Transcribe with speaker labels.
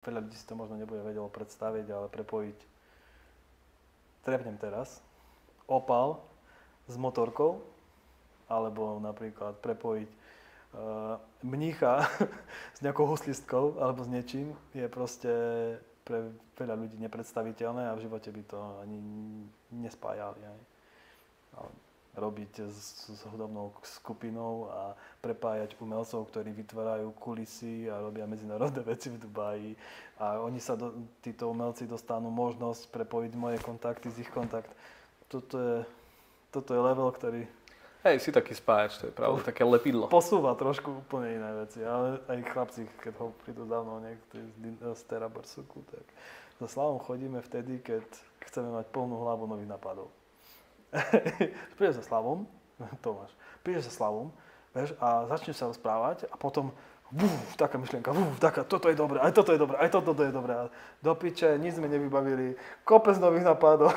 Speaker 1: Veľa ľudí si to možno nebude vedelo predstaviť, ale prepojiť, trepnem teraz, Opal s motorkou, alebo napríklad prepojiť mnícha s nejakou huslistkou alebo s niečím, je proste pre veľa ľudí nepredstaviteľné a v živote by to ani nespájali. Robiť s hudobnou skupinou a prepájať umelcov, ktorí vytvárajú kulisy a robia medzinárodné veci v Dubaji. A oni sa, títo umelci dostanú možnosť prepojiť moje kontakty s ich kontakt. Toto je level, ktorý...
Speaker 2: Hej, si taký spájač, to je pravda, také lepidlo.
Speaker 1: Posúva trošku úplne iné veci, ale aj chlapci, keď ho prídu za mnou niektorí z Terabarsuku, tak za Slavom chodíme vtedy, keď chceme mať plnú hlavu nových nápadov. Prídeš za Slavom, Tomáš, prídeš za Slavom, vieš, a začneš sa rozprávať a potom taká myšlienka, toto je dobré, aj toto je dobré, aj toto je dobré. Do piče, nič sme nevybavili, kopec nových nápadov.